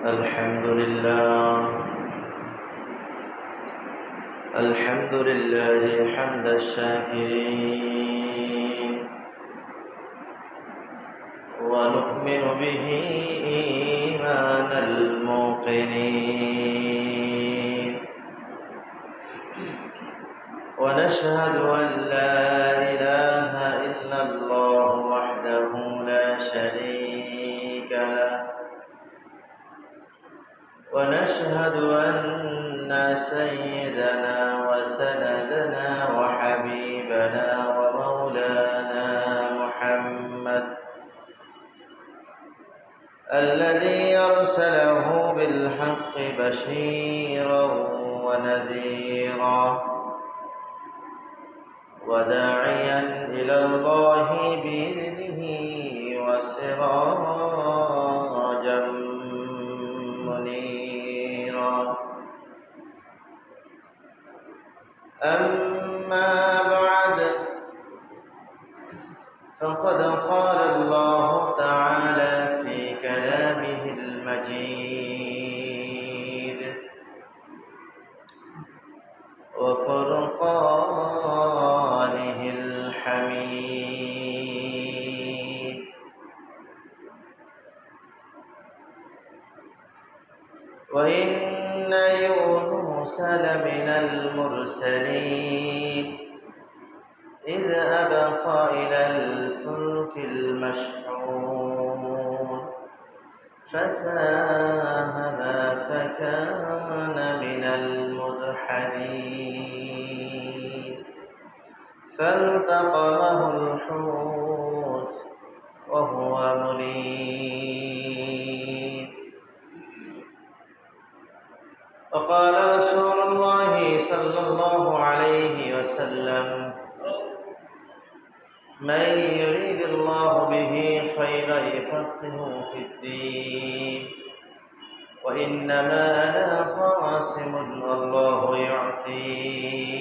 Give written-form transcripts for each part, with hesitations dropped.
الحمد لله الحمد لله حمد الشاكرين ونؤمن به إيمان الموقنين ونشهد أن لا إله إلا الله وحده لا شريك له ونشهد أن سيدنا وسندنا وحبيبنا ومولانا محمد الذي أرسله بالحق بشيرا ونذيرا وداعيا إلى الله بإذنه وسراجا منيرا أما بعد فقد قال الله تعالى في كلامه المجيد وفرقانه الحميد وإن يونس لمن المرسلين إذ أبق إلى الفلك المشحون فساهم فكان من المدحضين فالتقمه الحوت وهو مليم وقال رسول الله صلى الله عليه وسلم من يريد الله به خيرا يفقهه في الدين وإنما أنا قاسم والله يعطي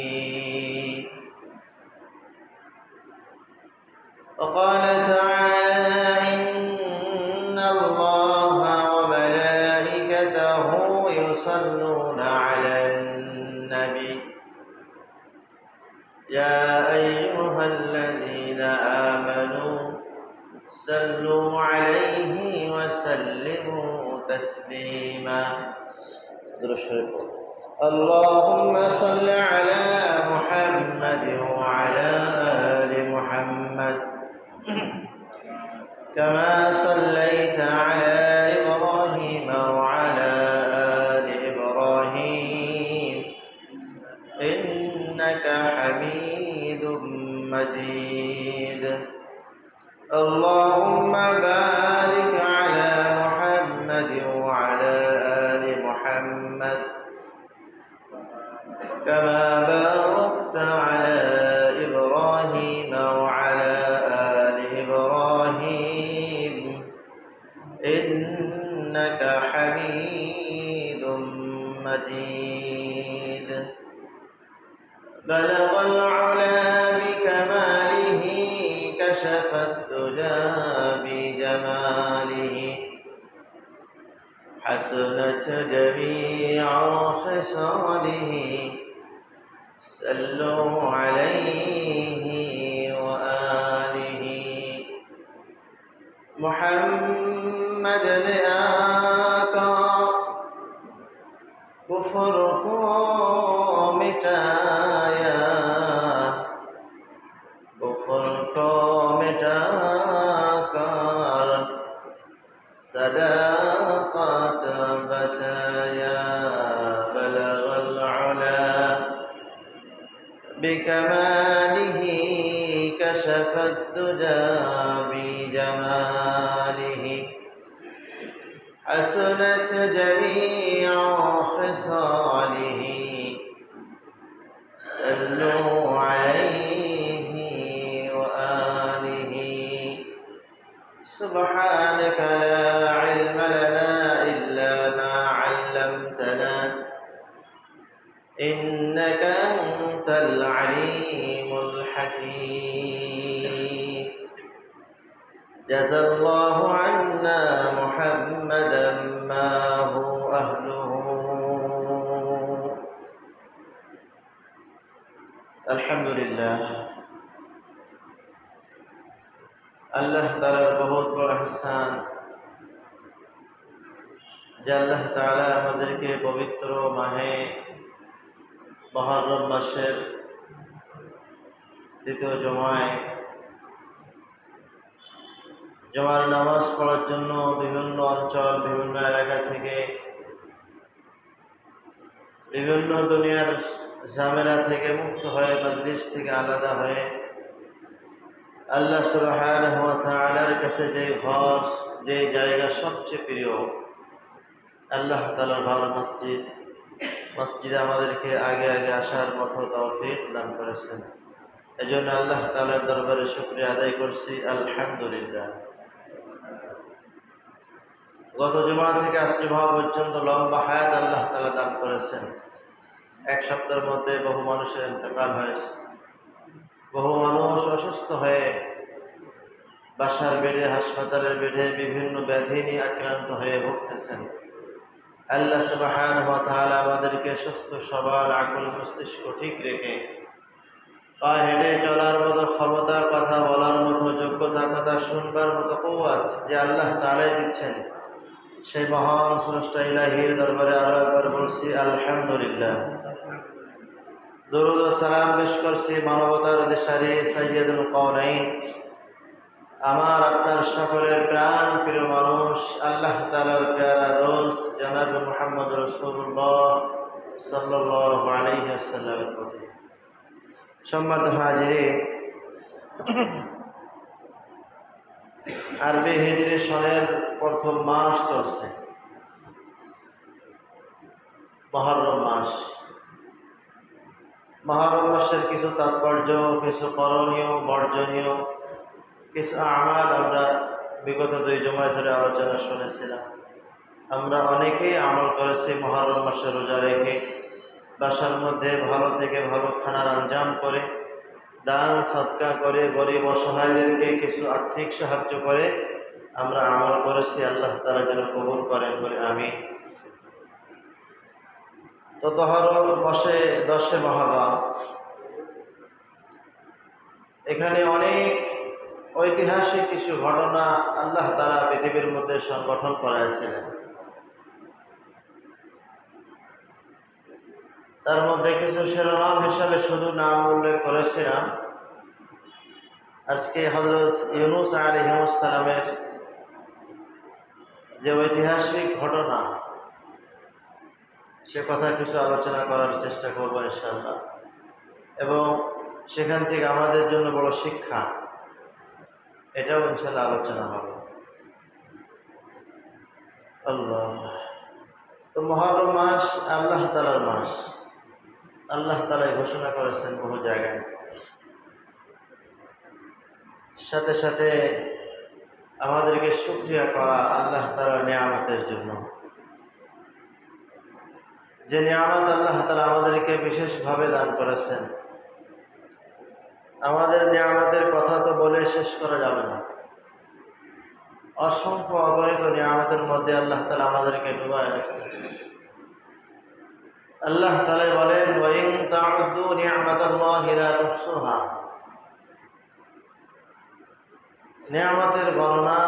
وقال تعالى إن الله وملائكته يصلون على النبي يا أيها الذين آمنوا صلوا عليه وسلموا تسليما اللهم صل على محمد وعلى آل محمد كما صليت على إبراهيم وعلى آل إبراهيم إنك حميد مجيد اللهم بارك على محمد وعلى آل محمد كما باركت على إبراهيم وعلى آل إبراهيم إنك حميد مجيد بلغ العلا بكماله كشف الدجى بجماله حسنت جميع خصاله صلوا عليه وآله محمد آقا كفر کو مٹایا کفر کو مٹا کر صداقت بتایا بلغ العلا بكماله كشف الدجى بجماله حسنت جميع خصاله صلوا عليه وآله سبحانك لا علم لنا إلا ما علمتنا إنك أنت العليم الحكيم جزى الله عنا محمدا ما هو أهله الحمد لله আল্লাহ তাআলার বহুত বড় ইহসান যে আল্লাহ তাআলা আমাদেরকে পবিত্র মাহে মুহররম মাসের দ্বিতীয় জুমার নামাজ পড়ার জন্য বিভিন্ন অঞ্চল বিভিন্ন এলাকা থেকে বিভিন্ন দুনিয়ার ঝামেলা থেকে মুক্ত হয়ে মজলিস থেকে আলাদা হয়ে আল্লাহ সুবহানাহু ওয়া তাআলার কাছে যে ঘর যে জায়গা সবচেয়ে প্রিয় আল্লাহ তাআলার ঘর মসজিদে আমাদেরকে আগে আগে আসার মতো তৌফিক দান করেছেন। এজন্য আল্লাহ তাআলার দরবারে শুকরিয়া আদায় করছি, আলহামদুলিল্লাহ। গত জুমা থেকে আজকে জুমা পর্যন্ত লম্বা হায়াত আল্লাহ তাআলা দান করেছেন। এক সপ্তাহের মধ্যে বহু মানুষের ইন্তেকাল হয়েছে, বহু মানুষ অসুস্থ হয়ে বাসার বেডে হাসপাতালের বেডে বিভিন্ন ব্যাধি নিয়ে আক্রান্ত হয়ে ভুগতেছেন। আল্লাহ সুবহানাহু ওয়া তাআলা আমাদেরকে সুস্থ সবল আকল মস্তিষ্ক ঠিক রেখে পা হেঁটে চলার মতো ক্ষমতা, কথা বলার মতো যোগ্যতা, কথা শুনবার মতো কুওয়াত যে আল্লাহ তাআলাই দিচ্ছেন, সেই মহান স্রষ্টা ইলাহির দরবারে আরো একবার বলছি আলহামদুলিল্লাহ। দরুদ ও সালাম পেশ করছি মানবতার দিশারি সাইয়্যিদুল কাওনাইন, আমার আপনার সকলের প্রাণ প্রিয় মানুষ আল্লাহ তাআলার প্যারা দোস্ত জনাব মুহাম্মদ রাসূলুল্লাহ সাল্লাল্লাহু আলাইহি ওয়াসাল্লামের প্রতি। সম্মানিত হাজিরিন, আরবি হিজরি সনের প্রথম মাস চলছে মুহররম মাস। মুহররম মাসের কিছু তাৎপর্য, কিছু করণীয়, বর্জনীয় কিছু আমাল আমরা বিগত 2 জুমায় ধরে আলোচনা শুনেছিলাম। আমরা অনেকেই আমল করেছি মুহররম মাসে রোজা রেখে, বাসার মধ্যে ভালো থেকে ভালো খানার আঞ্জাম করে, দান সদকা করে, গরিব অসহায়দেরকে কিছু আর্থিক সাহায্য করে আমরা আমল করেছি। আল্লাহ তাআলা যেন কবুল করেন বলে আমিন। তো মাসে 10 মুহররম, এখানে অনেক ঐতিহাসিক কিছু ঘটনা আল্লাহ তাআলা পৃথিবীর মধ্যে সংগঠন করেছিলেন। তার মধ্যে কিছু শিরোনাম হিসাবে শুধু নাম উল্লেখ করেছিলাম। আজকে হযরত ইউনূস আলাইহিস সালামের যে ঐতিহাসিক ঘটনা, সে কথা কিছু আলোচনা করার চেষ্টা করব ইনশাআল্লাহ, এবং সেখান থেকে আমাদের জন্য বড় শিক্ষা, এটাও ইনশাআল্লাহ আলোচনা হবে। আল্লাহ, তো মুহররম মাস আল্লাহ তাআলার মাস। আল্লাহ তাআলা ঘোষণা করেছেন বহু জায়গায়। সাথে সাথে আমাদেরকে শুকরিয়া করা আল্লাহ তাআলার নিয়ামতের জন্য, যে নিয়ামত আল্লাহ তাআলা আমাদেরকে বিশেষভাবে দান করেছেন। আমাদের নিয়ামতের কথা তো বলে শেষ করা যাবে না। অসংখ্য অগণিত নিয়ামতের মধ্যে আল্লাহ তাআলা আমাদেরকে ডুবায় রাখছেন। আল্লাহ তাআলা বলেন, ওয়া ইন তা'উদ্দু নি'মাতাল্লাহি লা তুহসুহা। নিয়ামতের গণনা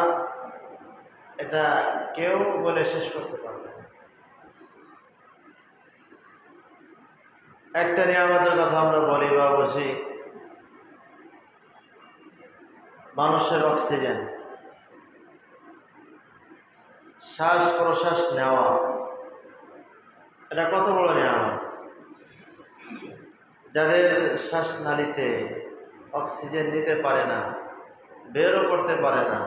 এটা কেউ বলে শেষ করতে পারবে না। একটা নিয়ামতের কথা আমরা বলি বা বুঝি, মানুষের অক্সিজেন, শ্বাস প্রশ্বাস নেওয়া, এটা কত বড় নিয়ামত। যাদের শ্বাসনালীতে অক্সিজেন নিতে পারে না, বেরও করতে পারে না,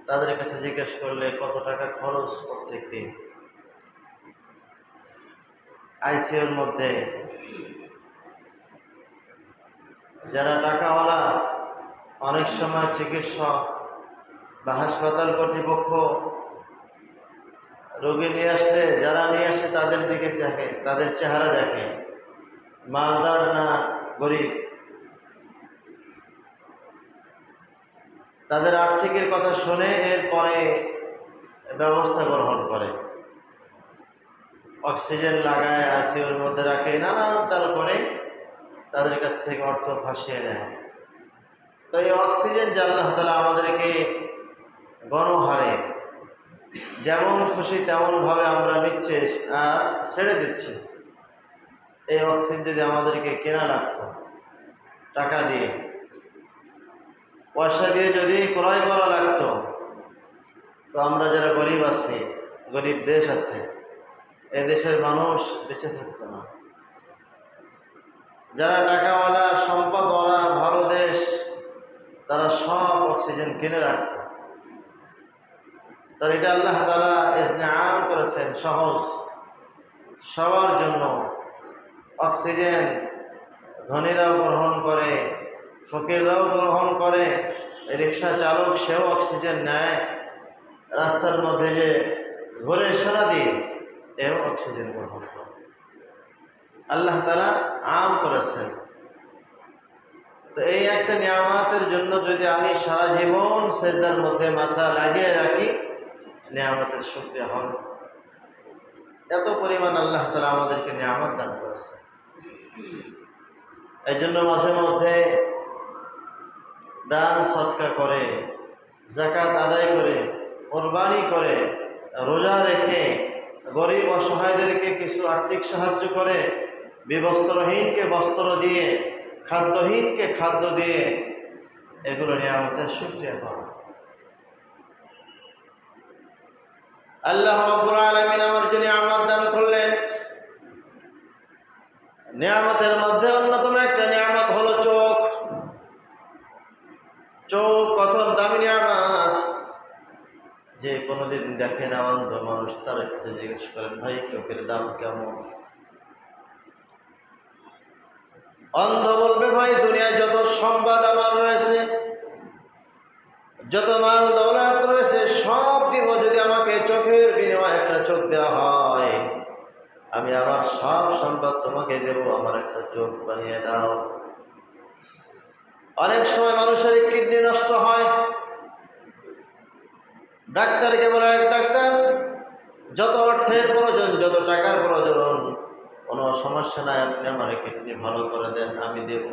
তাদের কাছে জিজ্ঞেস করলে কত টাকা খরচ প্রত্যেক দিন। আইসিইউর মধ্যে যারা টাকাওয়ালা, অনেক সময় চিকিৎসক বা হাসপাতাল কর্তৃপক্ষ রোগী নিয়ে আসলে যারা নিয়ে আসে তাদের দিকে দেখে, তাদের চেহারা দেখে, মালদার না গরিব। তাদের আর্থিকের কথা শুনে এরপরে ব্যবস্থা গ্রহণ করে, অক্সিজেন লাগায় আইসিইউর মধ্যে রাখে, নানান তার করে তাদের কাছ থেকে অর্থ ফাঁসিয়ে নেয়। তো এই অক্সিজেন যে আল্লাহ তাআলা আমাদেরকে গণহারে যেমন খুশি তেমন ভাবে আমরা নিচ্ছে আর ছেড়ে দিচ্ছি, এই অক্সিজেন যদি আমাদেরকে কেনা লাগতো টাকা দিয়ে, পয়সা দিয়ে যদি ক্রয় করা লাগতো, তো আমরা যারা গরিব আছি, গরিব দেশ আছে, এই দেশের মানুষ বেঁচে থাকতো না। যারা টাকাওয়ালা সম্পদওয়ালা ভালো দেশ, তারা সব অক্সিজেন কিনে রাখত। তার এটা আল্লাহ তাআলা ইজনাম করেছেন সহজ সবার জন্য। অক্সিজেন ধনীরাও গ্রহণ করে, ফকিররাও গ্রহণ করে, রিক্সা চালক সেও অক্সিজেন নেয়, রাস্তার মধ্যে যে ঘুরে সারা দিয়ে এও অক্সিজেন গ্রহণ করে। আল্লাহ তাআলা আম করেছেন। তো এই একটা নিয়ামতের জন্য যদি আমি সারা জীবন সেজদার মধ্যে মাথা লাগিয়ে রাখি, নিয়ামতের শুকরিয়া হবে। এত পরিমাণ আল্লাহ তাআলা আমাদেরকে নিয়ামত দান করেছে। এই জন্য মাঝে মধ্যে দান সদকা করে, যাকাত আদায় করে, কোরবানি করে, রোজা রেখে, গরিব অসহায়দেরকে কিছু আর্থিক সাহায্য করে, বিবস্ত্রহীনকে বস্ত্র দিয়ে, খাদ্যহীনকে খাদ্য দিয়ে, এগুলো নিয়ামতের শুকরিয়া করা। আল্লাহ রাব্বুল আলামিন আমার যে নিয়ামত দান করলেন, নিয়ামতের মধ্যে অন্যতম একটা নিয়ামত হলো চোখ। চোখ কত দামি নিয়ামত, যে কোনোদিন দেখে না অন্ধ মানুষ, তার কাছে জিজ্ঞেস করেন, ভাই চোখের দাম কেমন? অন্ধ বলবে, ভাই দুনিয়ায় যত সম্পদ আমার রয়েছে, যত মাল দৌলত রয়েছে, সব দিব, যদি আমাকে চোখের বিনিময়ে একটা চোখ দেওয়া হয়, আমি আমার সব সম্পদ তোমাকে দেব, আমার একটা চোখ বানিয়ে দাও। অনেক সময় মানুষের কিডনি নষ্ট হয়, ডাক্তারকে বলে, ডাক্তার যত অর্থের প্রয়োজন, যত টাকার প্রয়োজন, কোনো সমস্যা নাই, আপনি আমার কিডনি ভালো করে দেন, আমি দেব।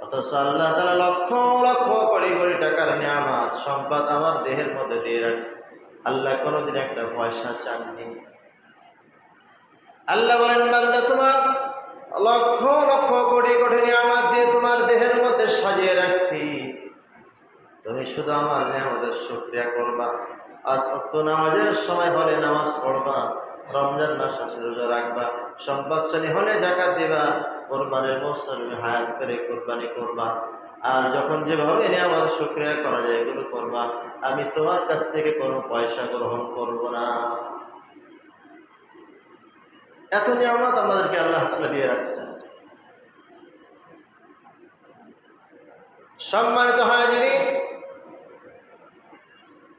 অথচ আল্লাহ তাআলা লক্ষ লক্ষ কোটি কোটি টাকার নিয়ামত সম্পদ আমার দেহের মধ্যে দিয়ে রাখছে, আল্লাহ কোনোদিন একটা পয়সা চাননি। আল্লাহ বলেন, বান্দা তোমার লক্ষ লক্ষ কোটি কোটি নিয়ামত দিয়ে তোমার দেহের মধ্যে সাজিয়ে রাখছি, তুমি শুধু আমার নিয়ামতের শুকরিয়া করবা। আজ ওয়াক্ত নামাজের সময় হলে নামাজ পড়বা, রমজান মাস আসলে রোজা রাখবা, সম্পদশালী হলে যাকাত দিবা, কোরবানির মৌসুমে হায়াত করে কোরবানি করবা, আর যখন যেভাবে নিয়ামতের শুকরিয়া করা যায় এগুলো করবা। আমি তোমার কাছ থেকে কোনো পয়সা গ্রহণ করব না। এত নিয়ামত আমাদেরকে আল্লাহ তাআলা দিয়ে রাখছেন। সম্মানিত হাজিরিন,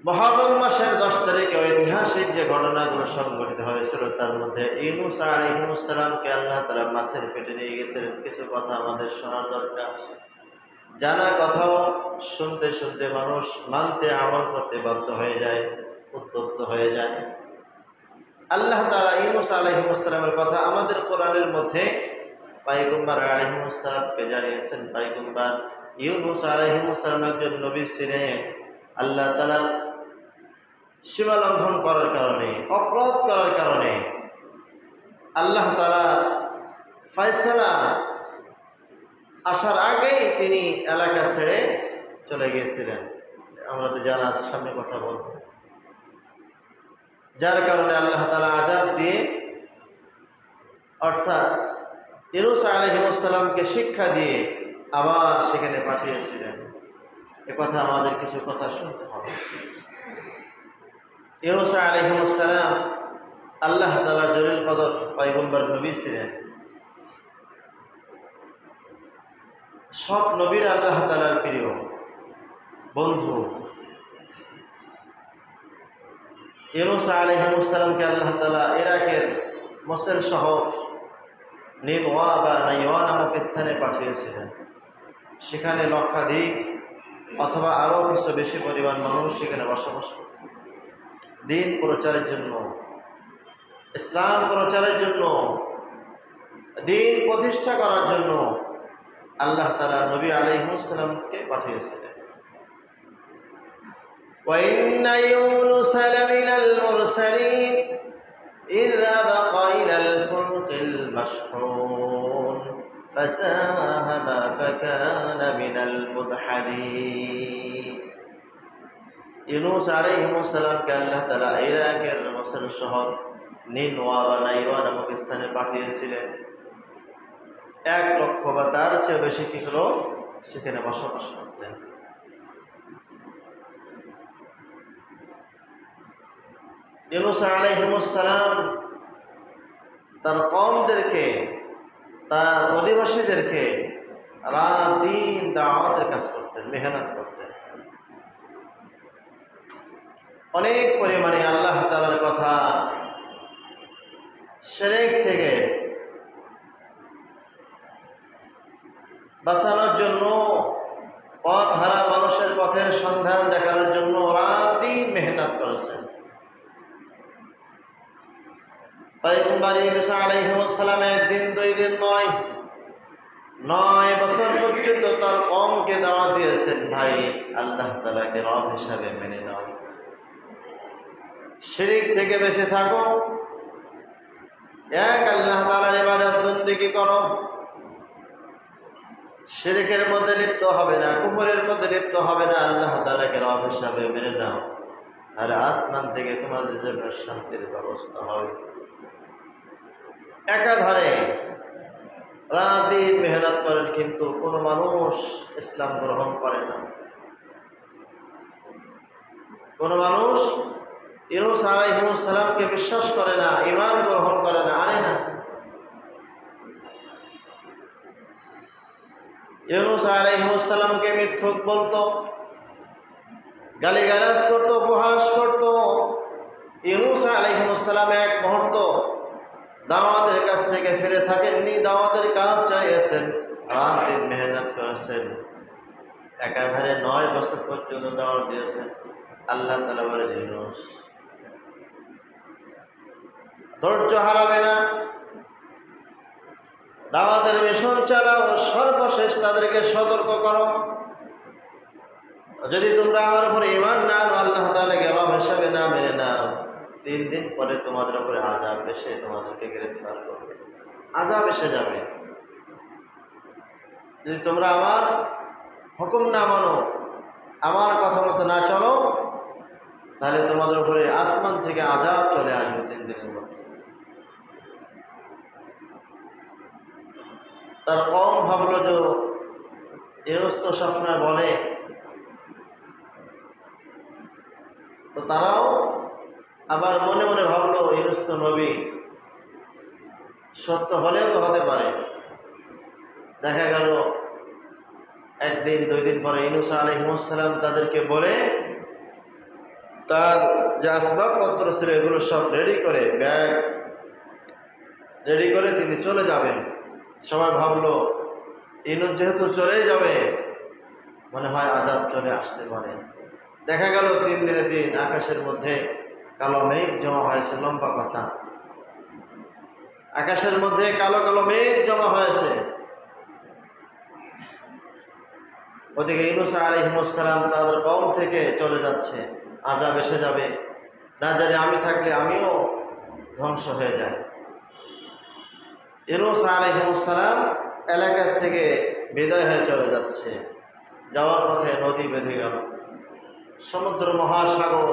মুহররম মাসের 10 তারিখে ঐতিহাসিক যে ঘটনাগুলো সংঘটিত হয়েছিল, তার মধ্যে ইউনূস আলাইহিস সালামকে আল্লাহ তাআলা মাছের পেটে নিয়ে গেছিলেন। কিছু কথা আমাদের শোনার দরকার। জানা কথাও শুনতে শুনতে মানুষ মানতে, আমল করতে বাধ্য হয়ে যায়, উদ্বুদ্ধ হয়ে যায়। আল্লাহ তাআলা ইউনূস আলাইহিস সালামের কথা আমাদের কোরআনের মধ্যে পয়গম্বর আলাইহিস সালামকে জানিয়েছেন। পয়গম্বর ইউনূস আলাইহিস সালাম একজন নবী ছিলেন। আল্লাহ তাআলা সীমা লঙ্ঘন করার কারণে, অপরাধ করার কারণে আল্লাহ তাআলা ফয়সালা আসার আগেই তিনি এলাকা ছেড়ে চলে গিয়েছিলেন। আমরা তো জানা আছে, সামনে কথা বলবো। যার কারণে আল্লাহ তাআলা আযাব দিয়ে, অর্থাৎ ইউনূস আলাইহিস সালামকে শিক্ষা দিয়ে আবার সেখানে পাঠিয়েছিলেন। এ কথা আমাদের কিছু কথা শুনতে হবে। ইউনূস আলাইহিস সালাম আল্লাহ তাআলার জলিল কদর পয়গম্বর নবী ছিলেন। সব নবীর আল্লাহ তাআলার প্রিয় বন্ধু। ইউনূস আলাইহিস সালামকে আল্লাহ তাআলা ইরাকের মোসেল শহর নিনওয়া বা নাইওয়া নামক স্থানে পাঠিয়েছিলেন। সেখানে লক্ষাধিক অথবা আরো কিছু বেশি পরিমাণ মানুষ সেখানে বসবাস করত। দ্বীন প্রচারের জন্য, ইসলাম প্রচারের জন্য, দ্বীন প্রতিষ্ঠা করার জন্য আল্লাহ তাআলা নবী আলাইহিস সালামকে পাঠিয়েছিলেন। وَإِنَّ يُونُسَ لَمِنَ الْمُرْسَلِينَ إِذْ أَبَقَ إِلَى الْفُلْكِ الْمَشْحُونِ فَسَاهَمَ فَكَانَ مِنَ الْمُدْحَضِينَ। ইউনূস আলাইহিস সালামকে আল্লাহ তাআলা ইরাকের মসুল শহর নিনওয়া বা নাইওয়া নামক স্থানে পাঠিয়েছিলেন। 1 লক্ষ বা তার চেয়ে বেশি কিছু লোক সেখানে বসবাস করতেন। ইউনূস আলাইহিস সালাম তার কওমদেরকে, তার অধিবাসীদেরকে রাত দিন দাওয়াতের কাজ করতেন, মেহনত করতেন। অনেক পরিমাণে আল্লাহ তাআলার কথা, শিরক থেকে বাঁচানোর জন্য, পথ হারা মানুষের পথের সন্ধান দেখানোর জন্য রাত দিন মেহনত করেছেন। পয়গম্বর ঈসা আলাইহিস সালাম 1 দিন 2 দিন নয়, 9 বছর পর্যন্ত তার কওমকে দাওয়াত দিয়েছেন, ভাই আল্লাহ তাআলাকে রব হিসাবে মেনে নাও, শিরক থেকে বেঁচে থাকো, এক আল্লাহ তাআলার ইবাদত বন্দেগী করো, শিরকের মধ্যে লিপ্ত হবে না, কুফরের মধ্যে লিপ্ত হবে না, আল্লাহ তাআলাকে রব হিসাবে মেনে নাও, আর আসমান থেকে তোমাদের জন্য শান্তির ব্যবস্থা হবে। একাধারে রাত দিন মেহনত করেন, কিন্তু কোনো মানুষ ইসলাম গ্রহণ করে না। কোনো মানুষ ইউনূস আলাইহিস সালামকে বিশ্বাস করে না, ঈমান গ্রহণ করে না, আনে না। ইউনূস আলাইহিস সালামকে মিথ্যুক বলতো, গালিগালাজ করতো, উপহাস করতো। ইউনূস আলাইহিস সালাম 1 মুহূর্ত দাওয়াতের কাছ থেকে ফিরে থাকেননি, দাওয়াতের কাজ চালিয়েছেন, রাত দিন মেহনত করেছেন, একাধারে 9 বছর পর্যন্ত দাওয়াত দিয়েছেন। আল্লাহ তাআলা বলেন, ইউনূস ধৈর্য হারাবে না, দাওয়াতের মিশন চালাও, সর্বশেষ তাদেরকে সতর্ক করো, যদি তোমরা আমার উপরে ঈমান না আনো, আল্লাহ তাআলাকে রব হিসাবে না মেনে নাও, 3 দিন পরে তোমাদের উপরে আযাব এসে তোমাদেরকে গ্রেফতার করবে, আযাব এসে যাবে। যদি তোমরা আমার হুকুম না মানো, আমার কথা মতো না চলো, তাহলে তোমাদের উপরে আসমান থেকে আযাব চলে আসবে 3 দিনের মধ্যে। তার কওম ভাবলো যে ইউনূস তো সবসময় বলে, তো তারাও আবার মনে মনে ভাবলো ইউনূস তো নবী, সত্য হলেও তো হতে পারে। দেখা গেল 1 দিন 2 দিন পরে ইউনূস আলাইহিস সালাম তাদেরকে বলে তার যে আসবাবপত্র ছিল এগুলো সব রেডি করে, ব্যাগ রেডি করে তিনি চলে যাবেন। সবাই ভাবলো ইউনূস যেহেতু চলেই যাবে, মনে হয় আযাব চলে আসতে পারে। দেখা গেল 3 দিনের দিন আকাশের মধ্যে কালো মেঘ জমা হয়েছে, লম্বা কথা, আকাশের মধ্যে কালো কালো মেঘ জমা হয়েছে। ওদিকে ইউনূস আলাইহিস সালাম তাদের কওম থেকে চলে যাচ্ছে, আযাব এসে যাবে, না জানি আমি থাকলে আমিও ধ্বংস হয়ে যাই। ইউনূস আলাইহিস সালাম এলাকা থেকে বিদায় হয়ে চলে যাচ্ছে, যাওয়ার পথে নদী বেঁধে গেল, সমুদ্র মহাসাগর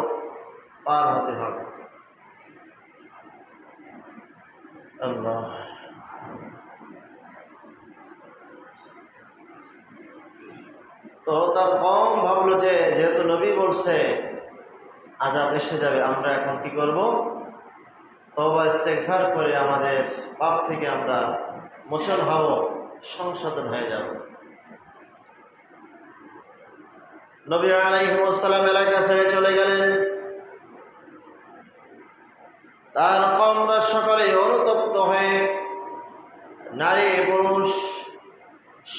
পার হতে হবে। আল্লাহ, তো তার কওম ভাবলো যে যেহেতু নবী বলছে আযাব এসে যাবে, আমরা এখন কি করব? তওবা ইস্তেগফার করে আমাদের পাপ থেকে আমরা মোচন হব, সংশোধন হয়ে যাব। নবী আলাইহিস সালাম এলাকা ছেড়ে চলে গেলেন। তার কওমরা সকলে অনুতপ্ত হয়ে নারী পুরুষ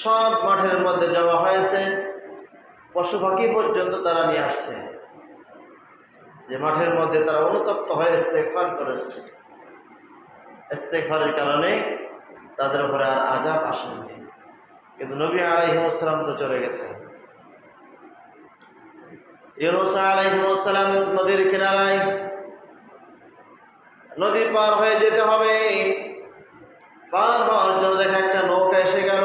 সব মাঠের মধ্যে জমা হয়েছে। পশু পাখি পর্যন্ত তারা নিয়ে আসছে, যে মাঠের মধ্যে তারা অনুতপ্ত হয়ে ইস্তেগফার করেছে। ইস্তেগফারের কারণে তাদের উপরে আর আযাব আসেনি। কিন্তু নবী আলাইহিস সালাম তো চলে গেছেন। ইউনূস আলাইহিস সালাম নদীর কিনারায়, নদী পার হয়ে যেতে হবে। পার হওয়ার জন্য দেখা একটা নৌকা এসে গেল।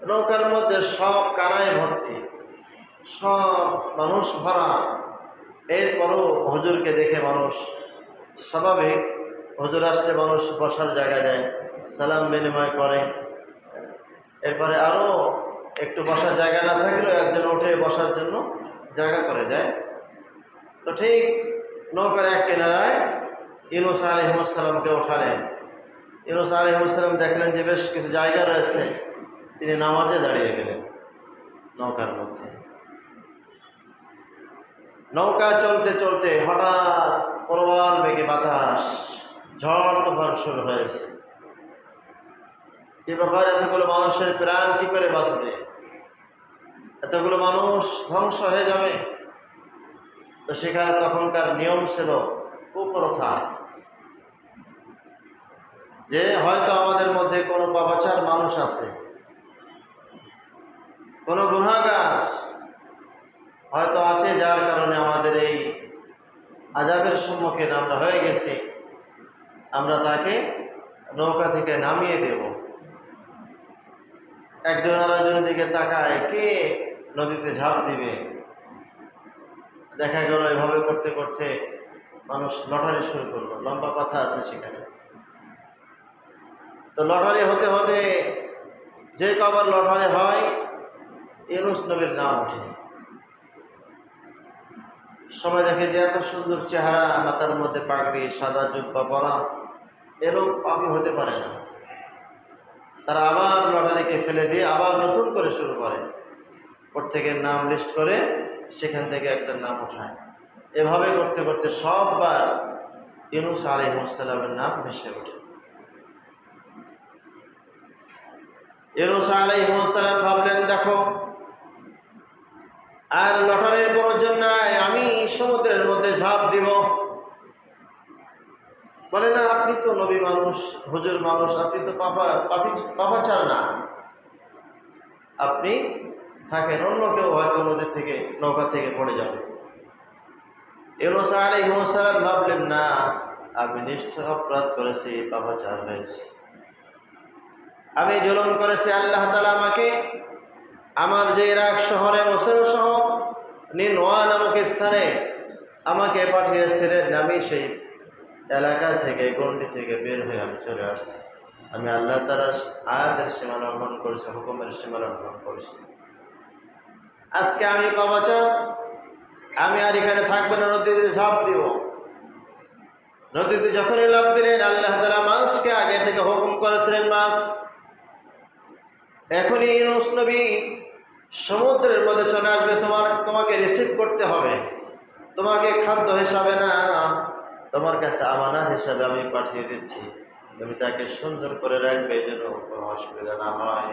নৌকার মধ্যে সব কানায় ভর্তি, সব মানুষ ভরা। এরপরও হুজুরকে দেখে মানুষ স্বাভাবিক, হুজুর আসলে মানুষ বসার জায়গা দেয়, সালাম বিনিময় করে। এরপরে আরো একটু বসার জায়গা না থাকলেও একজন উঠে বসার জন্য জায়গা করে দেয়। তো ঠিক নৌকার এক কিনারায় ইউনূস আলাইহিস সালামকে ওঠালেন। ইউনূস আলাইহিস সালাম দেখলেন যে বেশ কিছু জায়গা রয়েছে, তিনি নামাজে দাঁড়িয়ে গেলেন নৌকার মধ্যে। নৌকা চলতে চলতে হঠাৎ প্রবল বেগে বাতাস, ঝড় তুফান শুরু হয়েছে। কি ব্যাপার, এতগুলো মানুষের প্রাণ কি করে বাঁচবে? এতগুলো মানুষ ধ্বংস হয়ে যাবে। তো সেখানে তখনকার নিয়ম ছিল, কুপ্রথা, যে হয়তো আমাদের মধ্যে কোনো পাপাচার মানুষ আছে, কোনো গুনাহগার হয়তো আছে, যার কারণে আমাদের এই আযাবের সম্মুখীন আমরা হয়ে গেছি। আমরা তাকে নৌকা থেকে নামিয়ে দেব। একজন আরেকজনের দিকে তাকায়, কে নদীতে ঝাঁপ দিবে। দেখা গেল এভাবে করতে করতে মানুষ লটারি শুরু করলো। লম্বা কথা আছে সেখানে। তো লটারি হতে হতে যে কবার লটারি হয়, ইউনূস নবীর নাম ওঠে। সবাই দেখে যে এত সুন্দর চেহারা, মাথার মধ্যে পাগড়ি, সাদা জুব্বা পরা, এরকম পাপী হতে পারে না। তারা আবার লটারিকে ফেলে দিয়ে আবার নতুন করে শুরু করে, প্রত্যেকের নাম লিস্ট করে সেখান থেকে একটা নাম ওঠায়। এভাবে করতে করতে সববার ইউনূস আলাইহিস সালামের নাম ভেসে ওঠে। ইউনূস আলাইহিস সালাম ভাবলেন, দেখো আর লটারির প্রয়োজন নাই, আমি সমুদ্রের মধ্যে ঝাঁপ দিব। বলে না, আপনি তো নবী মানুষ, হুজুর মানুষ, আপনি তো পাপাচার না, আপনি থাকেন, অন্য কেউ হয়তো নদী থেকে, নৌকা থেকে পড়ে যাবে। ইউনূস আলাইহিস সালাম ভাবলেন, না, আমি নিশ্চয় অপরাধ করেছি, পাপাচার হয়েছে, আমি জুলুম করেছি। আল্লাহ তাআলা আমাকে আমার যে ইরাক শহরে, মোসুল শহর নিনওয়া নামক স্থানে আমাকে পাঠিয়েছিলেন, আমি সেই এলাকা থেকে, গণ্ডি থেকে বের হয়ে আমি চলে আসছি। আমি আল্লাহ তাআলার আয়াতের সীমা লঙ্ঘন করেছি, হুকুমের সীমা লঙ্ঘন করেছি। আজকে আমি পাপাচার, আমি আর এখানে থাকবো না, নদীতে ঝাঁপ দিব। নদীতে যখনই লাফ দিলেন, আল্লাহ তাআলা মাছকে আগে থেকে হুকুম করেছিলেন, মাছ এখনই ইউনূস নবী সমুদ্রের মধ্যে চলে আসবে, তোমাকে রিসিভ করতে হবে। তোমাকে খাদ্য হিসাবে না, তোমার কাছে আমানত হিসাবে আমি পাঠিয়ে দিচ্ছি, তুমি তাকে সুন্দর করে রাখবে যেন কোনো অসুবিধা না হয়।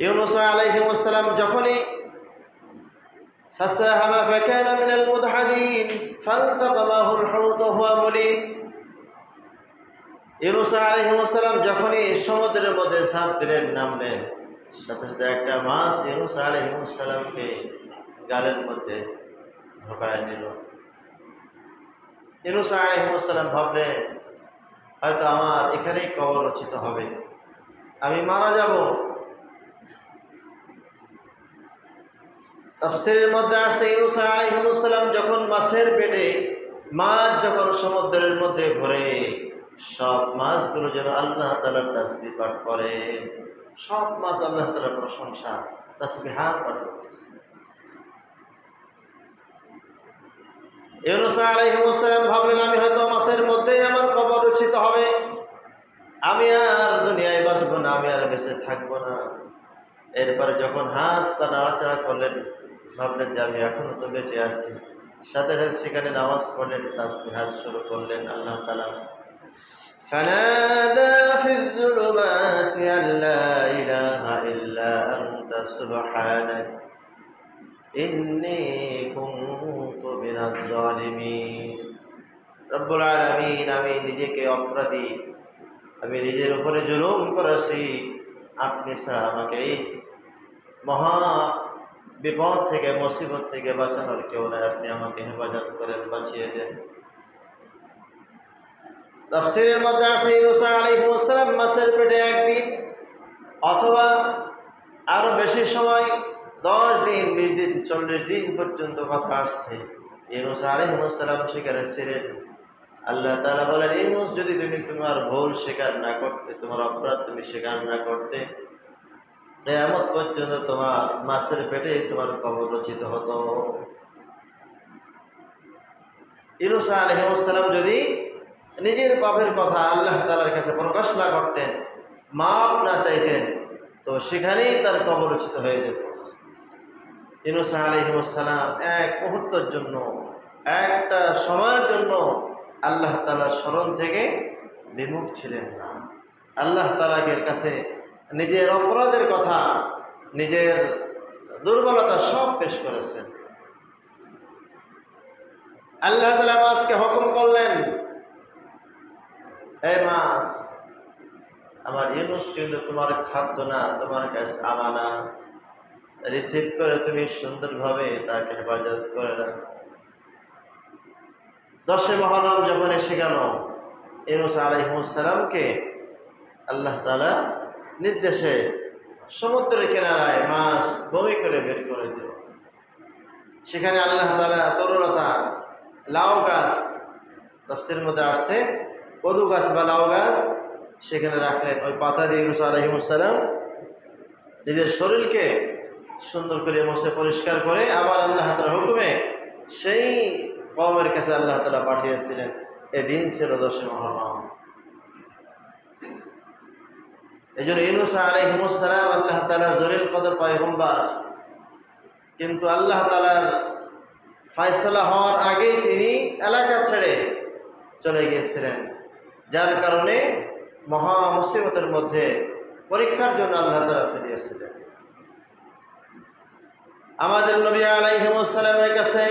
ইউনূস আলাইহিস সালাম যখনই فساهم فكان من المدحضين فالتقمه الحوت وهو مليم, ইউনূস আলাইহিস সালাম যখনই সমুদ্রের মধ্যে ঝাঁপ দিলেন, নামলেন, সাথে সাথে একটা মাছ ইউনূস আলাইহিস সালামকে গালের মধ্যে ঢোকায় নিল। ইউনূস আলাইহিস সালাম ভাবলেন, হয়তো আমার এখানেই কবর রচিত হবে, আমি মারা যাব। তাফসীরের মধ্যে আসছে, ইউনূস আলাইহিস সালাম যখন মাছের পেটে, মাছ যখন সমুদ্রের মধ্যে ঘোরে, সব মাছগুলো যেন আল্লাহ তাআলার তাসবিহ পাঠ করে। সব মাছ আল্লাহ তাআলার প্রশংসা, তাসবিহাত পাঠ করতেছে। ইউনূস আলাইহিস সালাম ভাবলেন, আমি হয়তো মাছের মধ্যেই আমার কবর রচিত হবে, আমি আর দুনিয়ায় বাঁচব না, আমি আর বেঁচে থাকবো না। এরপরে যখন হাত পা নাড়াচাড়া করলেন, ভাবলেন যে আমি এখনো তো বেঁচে আছি। সাথে সাথে সেখানে নামাজ পড়লেন, তাসবিহাত শুরু করলেন। আল্লাহ তাআলা فنادى في الظلمات أن لا إله إلا أنت সুবহানাক ইন্নী কুনতু মিনাজ জালিমিন। রব্বুল আলামিন, আমি নিজেকে অপরাধী, আমি নিজের উপরে জুলুম করেছি, আপনি ছাড়া আমাকে এই মহা বিপদ থেকে, মুসিবত থেকে বাঁচানোর কেউ নাই, আপনি আমাকে হেফাজত করেন, বাঁচিয়ে দেন। তাফসীরের মধ্যে আছে ইউনূস আলাইহিস সালাম মাছের পেটে একদিন অথবা আরো বেশি সময়, 10 দিন, 20 দিন, 40 দিন পর্যন্ত কথা আসছে। ইউনূস আলাইহিস সালাম সেখানে ছিলেন। আল্লাহ তাআলা বলেন, ইউনূস, যদি তুমি তোমার ভুল স্বীকার না করতে, তোমার অপরাধ তুমি স্বীকার না করতে, কিয়ামত পর্যন্ত তোমার মাছের পেটে তোমার কবর রচিত হতো। ইউনূস আলাইহিস সালাম যদি নিজের পাপের কথা আল্লাহ তাআলার কাছে প্রকাশ না করতেন, মাপ না চাইতেন, তো সেখানেই তার কবর রচিত হয়ে যেত। ইউনূস আলাইহিস সালাম এক মুহূর্তের জন্য, একটা সময়ের জন্য আল্লাহ তাআলার স্মরণ থেকে বিমুখ ছিলেন না। আল্লাহ তাআলার কাছে নিজের অপরাধের কথা, নিজের দুর্বলতা সব পেশ করেছেন। আল্লাহ তাআলা মাছকে হুকুম করলেন, এই মাছ, আমার ইউনূস কিন্তু তোমার খাদ্য না, তোমার কাছে আমানত, রিসিভ করে তুমি সুন্দরভাবে তাকে হেফাজত করে রাখো। 10 মুহররম যখন এসে গেল, ইউনূস আলাইহিস সালামকে আল্লাহ তাআলা নির্দেশে সমুদ্রের কিনারায় মাছ বমি করে বের করে দিল। সেখানে আল্লাহ তাআলা তরুলতা, লাউ গাছ, তাফসীরের মধ্যে আসছে কদু গাছ বা লাউ গাছ, সেখানে রাখলেন। ওই পাতা দিয়ে ইউনূস আলাইহিস সালাম নিজের শরীরকে সুন্দর করে মুছে পরিষ্কার করে আবার আল্লাহ তাআলার হুকুমে সেই কওমের কাছে আল্লাহ তাআলা পাঠিয়েছিলেন। এদিন ছিল 10 মুহররম। এই জন্য ইউনূস আলাইহিস সালাম আল্লাহ তাআলার জলিল কদর পয়গম্বর, কিন্তু আল্লাহ তাআলার ফয়সালা হওয়ার আগেই তিনি এলাকা ছেড়ে চলে গিয়েছিলেন, যার কারণে মহা মুসিবতের মধ্যে পরীক্ষার জন্য আল্লাহ তাআলা ফিরিয়েছিলেন। আমাদের নবী আলাইহিস সালামের কাছে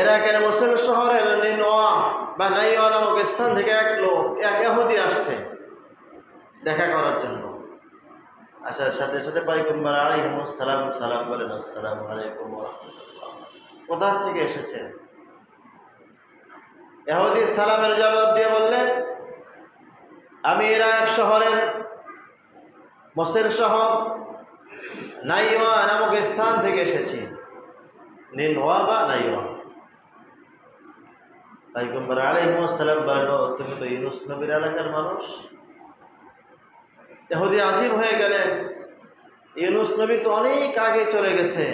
ইরাকের মুসল শহরের নিনওয়া বা নাইওয়া নামক স্থান থেকে এক ইহুদি আসছে দেখা করার জন্য। আসার সাথে সাথে পয়গম্বর আলাইহিস সালাম সালাম বলেন, আসসালামু আলাইকুম ওয়া রাহমাতুল্লাহ। কোথা থেকে এসেছেন? ইহুদি সালামের জবাব দিয়ে বললেন, আমি ইরাক শহরের মুসল শহর নাইওয়া নামক স্থান থেকে এসেছি। নিনওয়া বা নাইওয়া। পয়গম্বর আলাইহিস সালাম বলল, তুমি তো ইউনূস নবীর এলাকার মানুষ। ইহুদি আজীব হয়ে গেলেন, ইউনূস নবী তো অনেক আগে চলে গেছে,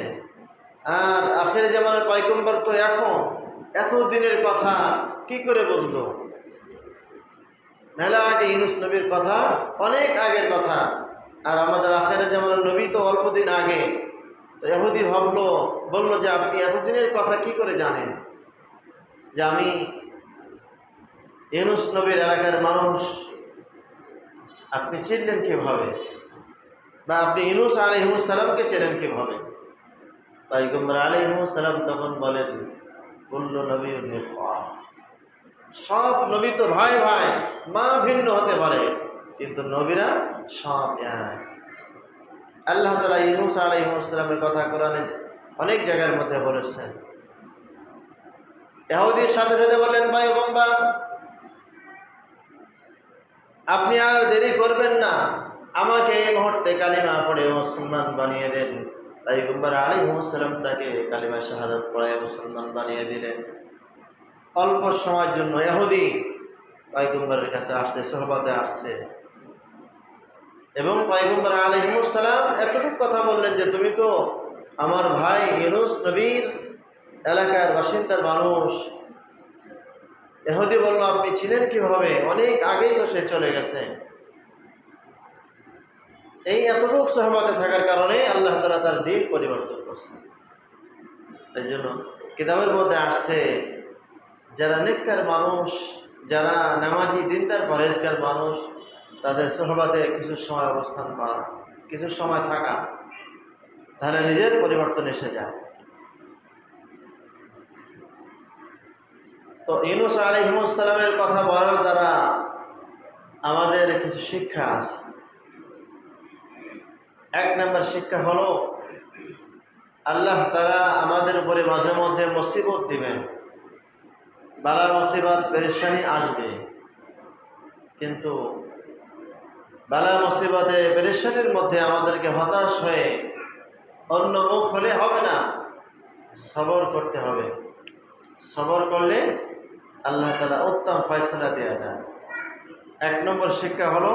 আর আখির জামানের পয়গম্বর তো এখন, এত দিনের কথা কি করে বুঝলো? মেলা আগে ইউনূস নবীর কথা, অনেক আগের কথা, আর আমাদের আখির জামানের নবী তো অল্প দিন আগে। তো ইহুদি বলল যে আপনি এতদিনের কথা কি করে জানেন যে আমি ইউনূস নবীর এলাকার মানুষ? আপনি চিনলেন কিভাবে, বা আপনি ইউনূস আলাইহিস সালামকে চেনেন কিভাবে? পয়গম্বর আলাইহিস সালাম তখন বলেন, কুল্লু নবিয়্যিন ইখওয়া, সব নবী তো ভাই ভাই, মা ভিন্ন হতে পারে, কিন্তু নবীরা সব এক। আল্লাহ তাআলা ইউনূস আলাইহিস সালামের কথা কোরআনে অনেক জায়গার মধ্যে বলেছেন। ইহুদির সাথে সাথে বললেন, পয়গম্বর আপনি আর দেরি করবেন না, আমাকে এই মুহূর্তে কালিমা পড়ে মুসলমান বানিয়ে দেন। পয়গম্বর আলাইহিস সালাম তাকে কালিমা শাহাদাত পড়ে মুসলমান বানিয়ে দিলেন। অল্প সময়ের জন্য ইহুদি পয়গম্বরের কাছে আসছে, সোহবতে আসছে, এবং পয়গম্বর আলাইহিস সালাম এতটুকু কথা বললেন যে তুমি তো আমার ভাই ইউনূস নবীর এলাকার বাসিন্দার মানুষ। ইহুদি বলল, আপনি ছিলেন কিভাবে? অনেক আগেই তো সে চলে গেছে। এই এতটুকু সোহবতে থাকার কারণে আল্লাহ তাআলা তার দিন পরিবর্তন করছেন। এই জন্য কিতাবের মধ্যে আসছে, যারা নেককার মানুষ, যারা নামাজি দিনদার পরেজগার মানুষ, তাদের সোহবতে কিছু সময় অবস্থান করা, কিছু সময় থাকা, তাহলে নিজের পরিবর্তন এসে যায়। তো ইউনূস আলাইহিস সালামের কথা বলার দ্বারা আমাদের কিছু শিক্ষা আছে। এক নম্বর শিক্ষা হলো, আল্লাহ তাআলা আমাদের উপরে মাঝে মধ্যে মুসিবত দিবেন, বালা মুসিবত পেরেশানি আসবে, কিন্তু বালা মুসিবতে পেরেশানির মধ্যে আমাদেরকে হতাশ হয়ে অন্য মুখ হলে হবে না, সবর করতে হবে। সবর করলে আল্লাহ তাআলা উত্তম ফয়সালা দেয়া যায়। এক নম্বর শিক্ষা হলো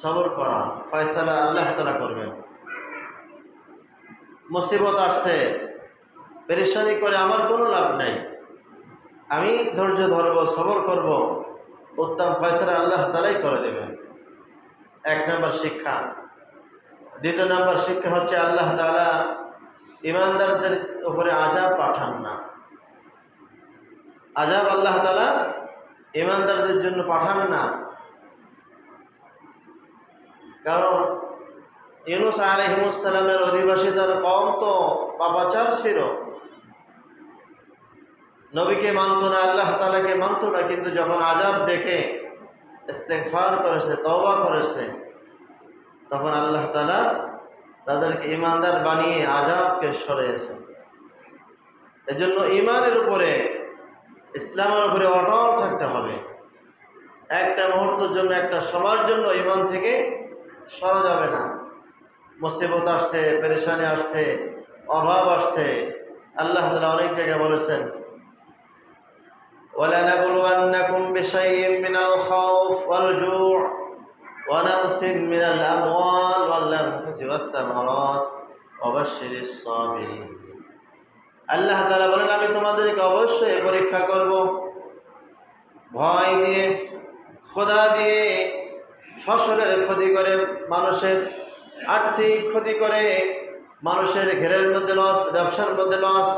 সবর করা, ফয়সালা আল্লাহ তাআলা করবেন। মুসিবত আসছে, পেরেশানি করে আমার কোনো লাভ নাই, আমি ধৈর্য ধরবো, সবর করব, উত্তম ফয়সালা আল্লাহ তাআলাই করে দেবেন। এক নম্বর শিক্ষা। দ্বিতীয় নম্বর শিক্ষা হচ্ছে, আল্লাহ তাআলা ঈমানদারদের উপরে আযাব পাঠান না। আযাব আল্লাহ তাআলা ঈমানদারদের জন্য পাঠান না। কারণ ইউনূস আলাইহিস সালামের অধিবাসীদের কওম তো পাপাচার ছিল, নবীকে মানত না, আল্লাহ তাআলাকে মানত না, কিন্তু যখন আযাব দেখে ইস্তেগফার করেছে, তওবা করেছে, তখন আল্লাহ তাআলা তাদেরকে ঈমানদার বানিয়ে আযাবকে সরিয়েছেন। এজন্য ঈমানের উপরে, ইসলামের উপরে অটল থাকতে হবে। একটা মুহূর্তের জন্য, একটা সময়ের জন্য ঈমান থেকে সরা যাবে না। মুসিবত আসছে, পেরেশানি আসছে, অভাব আসছে, আল্লাহ তাআলা অনেক জায়গায় বলেছেন, وَلَنَبْلُوَنَّكُمْ بِشَيْءٍ مِّنَ الْخَوْفِ وَالْجُوعِ وَنَقْصٍ مِّنَ الْأَمْوَالِ وَالْأَنفُسِ وَالثَّمَرَاتِ وَبَشِّرِ الصَّابِرِينَ। আল্লাহ তাআলা বলেন, আমি তোমাদেরকে অবশ্যই পরীক্ষা করব, ভয় দিয়ে, ক্ষুধা দিয়ে, ফসলের ক্ষতি করে, মানুষের আর্থিক ক্ষতি করে, মানুষের ঘেরের মধ্যে লস, ব্যবসার মধ্যে লস,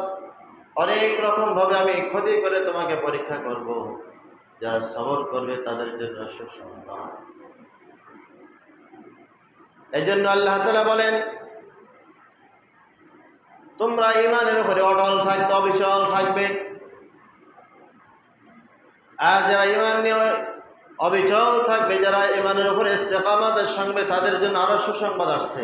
অনেক রকম ভাবে আমি ক্ষতি করে তোমাকে পরীক্ষা করব। যারা সবর করবে তাদের জন্য সুসংবাদ। এই জন্য আল্লাহ তাআলা বলেন, তোমরা ঈমানের উপরে অটল থাকবে, অবিচল থাকবে। আর যারা ঈমান নিয়ে অবিচল থাকবে, যারা ঈমানের উপরে ইস্তেকামাতের সঙ্গে, তাদের জন্য আরো সুসংবাদ আসছে।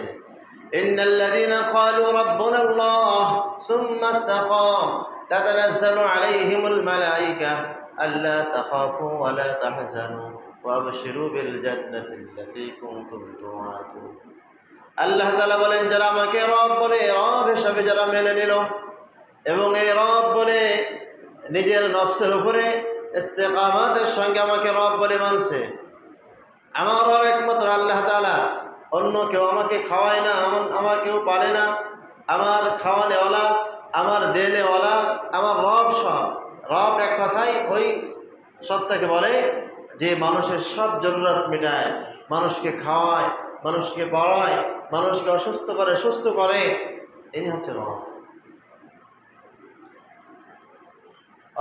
ইন্নাল্লাযীনা ক্বালু রাব্বুনাল্লাহ সুম্মা ইসতাকামু তাতানাজ্জালু আলাইহিমুল মালায়েকা আল্লা তাখাফু ওয়া লা তাহজানু ওয়া আবশিরু বিল জান্নাতিল্লাতী কুনতুম তুআদুন। আল্লাহ তাআলা বলেন, যারা আমাকে রব বলে, রব হিসাবে যারা মেনে নিল, এবং এই রব বলে নিজের নফসের উপরে ইস্তেকামাতের সঙ্গে আমাকে রব বলে মানছে, আমার রব একমাত্র আল্লাহ তাআলা, অন্য কেউ আমাকে খাওয়ায় না, আমার কেউ পালে না, আমার খাওয়ানেওয়ালা, আমার দেনেওয়ালা আমার রব। সব রব এক কথাই ওই সত্তাকে বলে যে মানুষের সব জরুরত মেটায়, মানুষকে খাওয়ায়, মানুষকে পড়ায়, মানুষকে অসুস্থ করে সুস্থ করে, ইনি হচ্ছে রব।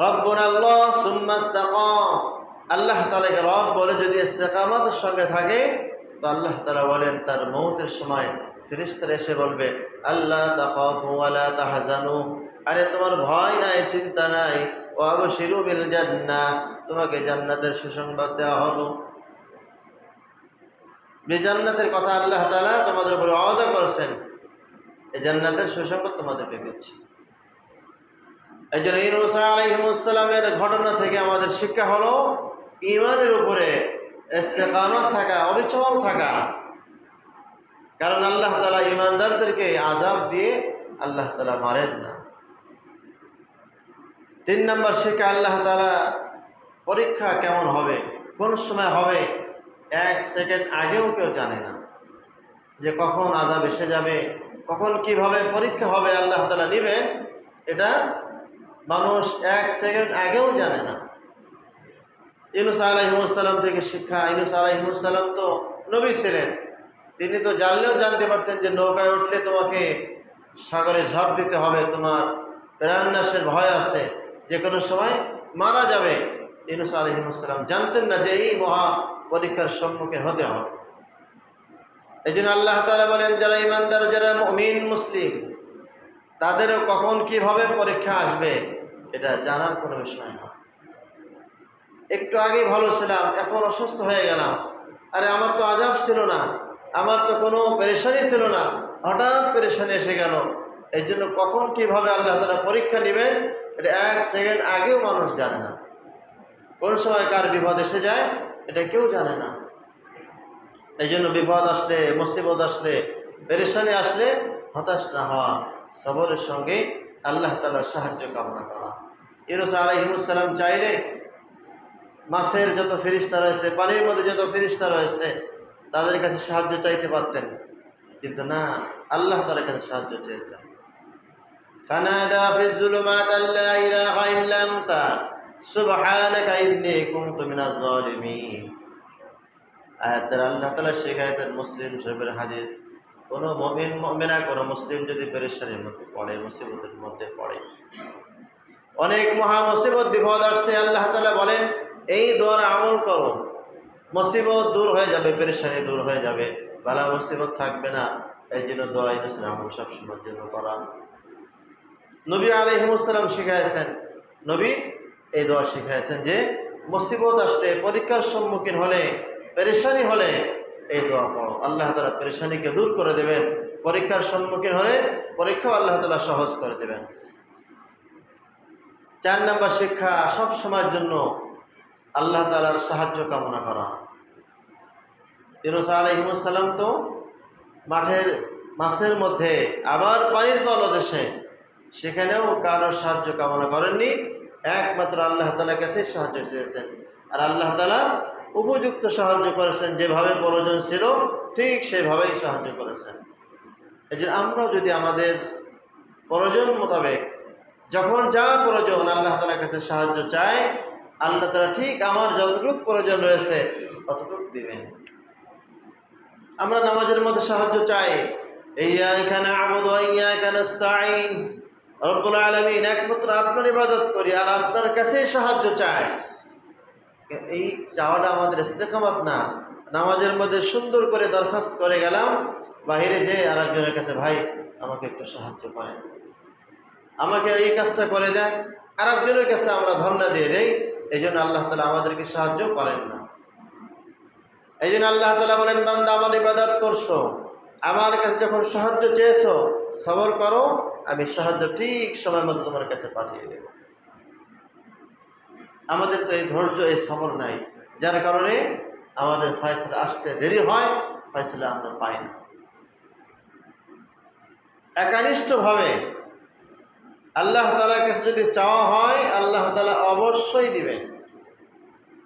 রব্বুনাল্লাহ সুম্মা ইসতাকাম, আল্লাহ তাআলাকে রব বলে যদি ইস্তেকামাতের সঙ্গে থাকে, তো আল্লাহ তাআলা বলেন তার মওতের সময় ফেরেশতারা এসে বলবে, আল্লাহ তাখাফু ওয়া লা তাহজানু, আরে তোমার ভয় নাই, চিন্তা নাই, ওয়া আবশিরু বিল জান্নাহ, তোমাকে জান্নাতের সুসংবাদ দেওয়া হলো। যে জান্নাতের কথা আল্লাহ তাআলা তোমাদের উপরে ওয়াদা করেছেন, এই জান্নাতের সুসংবাদ তোমাদেরকে দিচ্ছি। এই জন্য ইউনূস আলাইহিস সালামের ঘটনা থেকে আমাদের শিক্ষা হলো, ঈমানের উপরে ইস্তেকামত থাকা, অবিচল থাকা। কারণ আল্লাহ তাআলা ঈমানদারদেরকে আযাব দিয়ে আল্লাহ তাআলা মারেন না। 3 নম্বর শিক্ষা, আল্লাহ তাআলা পরীক্ষা কেমন হবে, কোন সময় হবে, 1 সেকেন্ড আগেও কেউ জানে না যে কখন আযাব এসে যাবে, কখন কিভাবে পরীক্ষা হবে আল্লাহ তাআলা নেবেন, এটা মানুষ 1 সেকেন্ড আগেও জানে না। ইউনূস আলাইহিস সালাম থেকে শিক্ষা, ইউনূস আলাইহিস সালাম তো নবী ছিলেন, তিনি তো জানলেও জানতে পারতেন যে নৌকায় উঠলে তোমাকে সাগরে ঝাঁপ দিতে হবে, তোমার প্রাণনাশের ভয় আছে, যে কোনো সময় মারা যাবে। ইউনূস আলাইহিস সালাম জানতেন না যে এই মহা পরীক্ষার সম্মুখীন হতে হবে। এই জন্য আল্লাহ তাআলা বলেন, যারা ইমানদার, যারা মুমিন মুসলিম, তাদেরও কখন কিভাবে পরীক্ষা আসবে এটা জানার কোনো বিষয় না। একটু আগে ভালো ছিলাম, এখন অসুস্থ হয়ে গেলাম, আরে আমার তো আযাব ছিল না, আমার তো কোনো পেরেশানি ছিল না, হঠাৎ পেরেশানি এসে গেল। এই জন্য কখন কিভাবে আল্লাহ তাআলা পরীক্ষা নেবেন এটা এক সেকেন্ড আগেও মানুষ জানে না। কোন সময় কার বিপদ এসে যায় এটা কেউ জানে না। এই জন্য বিপদ আসলে, মুসিবত আসলে, পেরেশানি আসলে হতাশ না হওয়া, সবরের সঙ্গে আল্লাহ তাআলার সাহায্য কামনা করা। ইউনূস আলাইহিস সালাম চাইলে মাছের যত ফেরেশতা রয়েছে, পানির মধ্যে যত ফেরেশতা রয়েছে, তাদের কাছে সাহায্য চাইতে পারতেন, কিন্তু না, আল্লাহ তাআলার কাছে সাহায্য চেয়েছেন। ফানাদা ফিজ যুলুমাত আল্লা ইলাহা ইল্লা আনতা সুবহানাকা ইন্নী কুনতু মিনাজ জালিমিন। আয়াতের আল্লাহ তাআলা শেখায়েতের মুসলিম শরীফের হাদিস, কোনো মুমিন মুমিনা কোনো মুসলিম যদি পেরেশানির মধ্যে পড়ে, মুসিবতের মধ্যে পড়ে, অনেক মহা মুসিবত বিপদ আসছে, আল্লাহ তাআলা বলেন এই দোয়ার আমল করো, মুসিবত দূর হয়ে যাবে, পেরেশানি দূর হয়ে যাবে, বালা মুসিবত থাকবে না। এই জন্য দোয়া ইউনূসের আমল সবসময়ের জন্য করা। নবী আলাইহিস সালাম শিখাইছেন, নবী এই দোয়া শিখাইছেন যে মুসিবত আসলে, পরীক্ষার সম্মুখীন হলে, পেরেশানি হলে এই দোয়া পড়ো, আল্লাহ তাআলা পেরেশানিকে দূর করে দেবেন। পরীক্ষার সম্মুখীন হলে পরীক্ষাও আল্লাহ তাআলা সহজ করে দেবেন। 4 নম্বর শিক্ষা, সব সময়ের জন্য আল্লাহ তাআলার সাহায্য কামনা করা। ইউনূস আলাইহিস সালাম তো মাছের মধ্যে, আবার পানির তলদেশে, সেখানেও কারোর সাহায্য কামনা করেননি, একমাত্র আল্লাহ তাআলার কাছে সাহায্য চেয়েছেন। আর আল্লাহ তাআলা উপযুক্ত সাহায্য করেছেন, যেভাবে প্রয়োজন ছিল ঠিক সেভাবেই সাহায্য করেছেন। এই জন্য আমরাও যদি আমাদের প্রয়োজন মোতাবেক যখন যা প্রয়োজন আল্লাহ তাআলার কাছে সাহায্য চাই, আল্লাহ তাআলা ঠিক আমার যতটুকু প্রয়োজন রয়েছে ততটুকু দিবেন। আমরা নামাজের মধ্যে সাহায্য চাই, ইয়্যাকা না'বুদু ওয়া ইয়্যাকা নাস্তাঈন, রব্বুল আলামিন একমাত্র আপনার ইবাদত করি আর আপনার কাছেই সাহায্য চাই। এই চাওয়াটা আমাদের ইস্তেকামত না। নামাজের মধ্যে সুন্দর করে দরখাস্ত করে গেলাম, বাহিরে যে আরেকজনের কাছে, ভাই আমাকে একটু সাহায্য করেন, আমাকে এই কাজটা করে দেন, আরেকজনের কাছে আমরা ধন্যা দিয়ে দেই। এই জন্য আল্লাহ তাআলা আমাদেরকে সাহায্য করেন না। এই জন্য আল্লাহ তাআলা বলেন, বান্দা আমার ইবাদত করছো, আমার কাছে যখন সাহায্য চেয়েছো, সবর করো, আমি সাহায্য ঠিক সময় মতো তোমার কাছে পাঠিয়ে দেব। আমাদের তো এই ধৈর্য, এই সবর নাই, যার কারণে আমাদের ফয়সালা আসতে দেরি হয়, ফয়সালা আমরা পাই না। একনিষ্ঠভাবে আল্লাহ তাআলার কাছে যদি চাওয়া হয়, আল্লাহ তাআলা অবশ্যই দিবেন।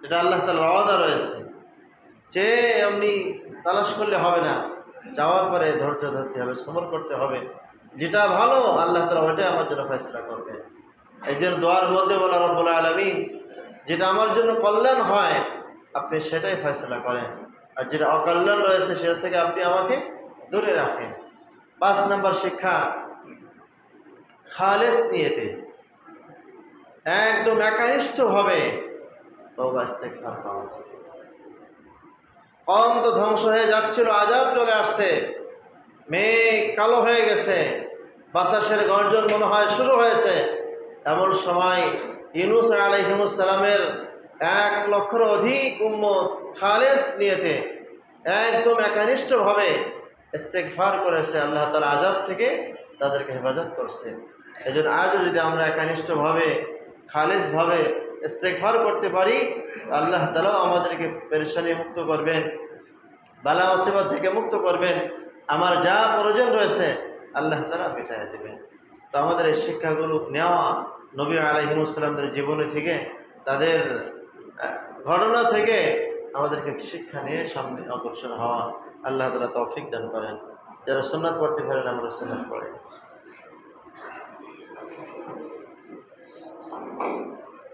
এটা আল্লাহ তাআলার ওয়াদা রয়েছে, যে এমনি তালাশ করলে হবে না, যাওয়ার পরে ধৈর্য ধরতে হবে, সবর করতে হবে। যেটা ভালো আল্লাহ তাআলা ওইটাই আমার জন্য ফয়সালা করবে। এই জন্য দোয়ার মধ্যে বলা, রব্বুল আলামিন যেটা আমার জন্য কল্যাণ হয় আপনি সেটাই ফয়সালা করেন, আর যেটা অকল্যাণ রয়েছে সেটা থেকে আপনি আমাকে দূরে রাখেন। 5 নম্বর শিক্ষা, খালেস নিয়তে, একদম একনিষ্ঠভাবে তওবা ইস্তেগফার করা। কওম তো ধ্বংস হয়ে যাচ্ছিল, আযাব চলে আসছে, মেঘ কালো হয়ে গেছে, বাতাসের গর্জন মনে হয় শুরু হয়েছে। এমন সময় ইউনূস আলাইহিস সালামের 1 লক্ষের অধিক উম্মত খালেস নিয়তে একদম একনিষ্ঠভাবে ইস্তেগফার করেছে, আল্লাহ তাআলা আযাব থেকে তাদেরকে হেফাজত করছে। এই জন্য আজও যদি আমরা একনিষ্ঠভাবে, খালেসভাবে ইস্তেগফার করতে পারি, আল্লাহ তাআলা আমাদেরকে পেরেশানি মুক্ত করবেন, বালা মুসিবত থেকে মুক্ত করবেন, আমার যা প্রয়োজন রয়েছে আল্লাহ তাআলা মেটায় দেবেন। তো আমাদের এই শিক্ষাগুলো নেওয়া, নবী আলাইহিস সালামের জীবনী থেকে, তাদের ঘটনা থেকে আমাদেরকে শিক্ষা নিয়ে সামনে অগ্রসর হওয়া। আল্লাহ তাআলা তৌফিক দান করেন। যারা সুন্নাত পড়তে পারেন আমরা সুন্নাত পড়ে।